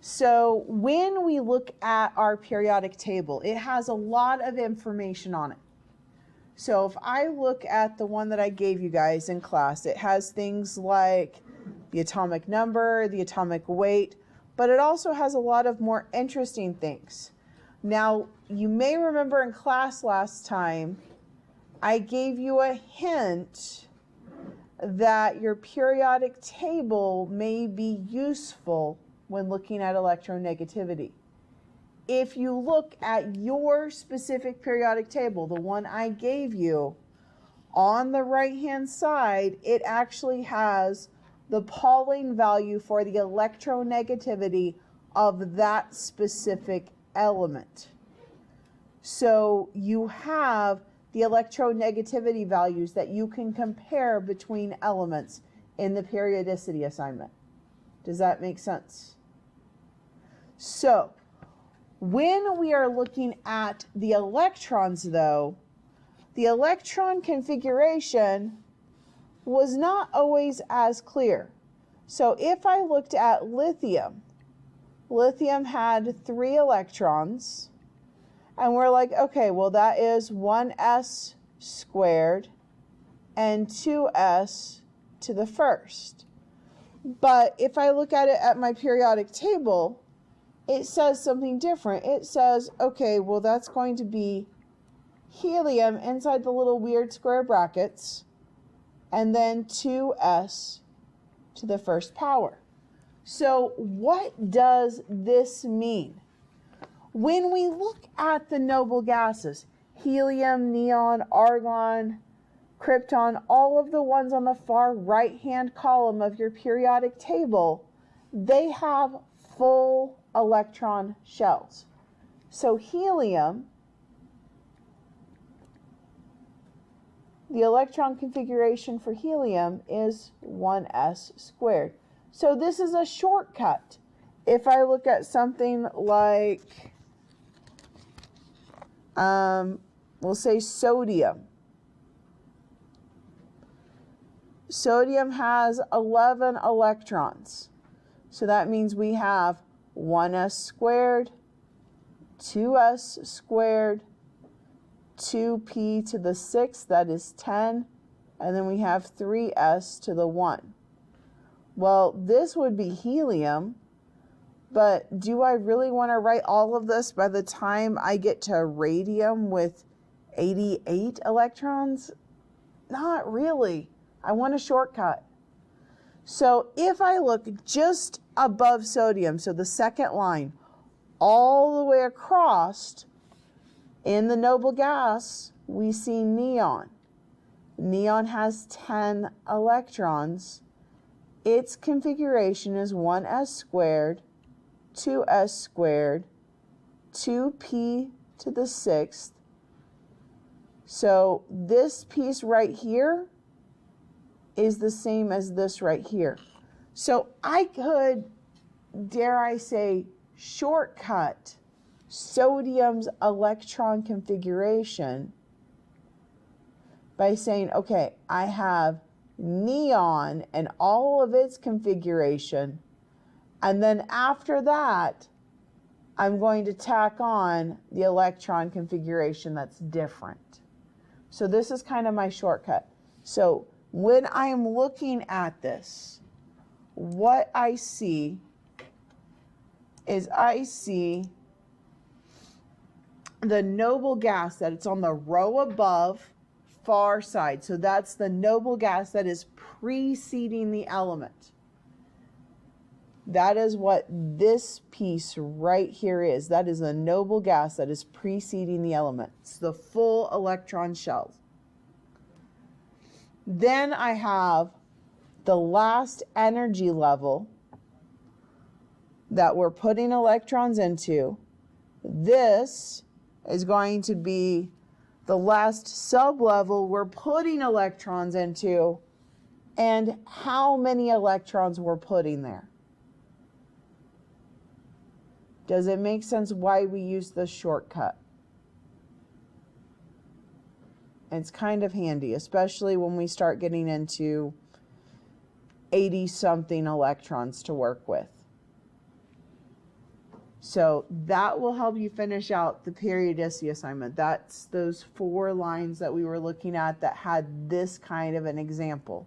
So when we look at our periodic table, it has a lot of information on it. So if I look at the one that I gave you guys in class, it has things like the atomic number, the atomic weight, but it also has a lot of more interesting things. Now, you may remember in class last time, I gave you a hint that your periodic table may be useful when looking at electronegativity. If you look at your specific periodic table, the one I gave you, on the right-hand side, it actually has the Pauling value for the electronegativity of that specific element. So you have the electronegativity values that you can compare between elements in the periodicity assignment. Does that make sense? So when we are looking at the electrons, though, the electron configuration was not always as clear. So if I looked at lithium, lithium had 3 electrons, and we're like, okay, well, that is 1s squared and 2s to the first. But if I look at it at my periodic table, it says something different. It says, okay, well, that's going to be helium inside the little weird square brackets, and then 2s to the first power. So what does this mean? When we look at the noble gases, helium, neon, argon, krypton, all of the ones on the far right-hand column of your periodic table, they have full electron shells. So helium, the electron configuration for helium is 1s squared. So this is a shortcut. If I look at something like, we'll say sodium. Sodium has 11 electrons. So that means we have 1s squared, 2s squared, 2p to the 6th, that is 10, and then we have 3s to the 1. Well, this would be helium, but do I really want to write all of this by the time I get to radium with 88 electrons? Not really. I want a shortcut. So if I look just above sodium, so the second line, all the way across, in the noble gas, we see neon. Neon has 10 electrons. Its configuration is 1s squared, 2s squared, 2p to the 6th. So this piece right here is the same as this right here. So I could, dare I say, shortcut sodium's electron configuration by saying, okay, I have neon and all of its configuration, and then after that, I'm going to tack on the electron configuration that's different. So this is kind of my shortcut. So when I'm looking at this, what I see is I see the noble gas that it's on the row above, far side. So that's the noble gas that is preceding the element. That is what this piece right here is. That is the noble gas that is preceding the element. It's the full electron shells. Then I have the last energy level that we're putting electrons into. This is going to be the last sublevel we're putting electrons into, and how many electrons we're putting there. Does it make sense why we use this shortcut? It's kind of handy, especially when we start getting into 80-something electrons to work with. So that will help you finish out the periodicity assignment. That's those 4 lines that we were looking at that had this kind of an example.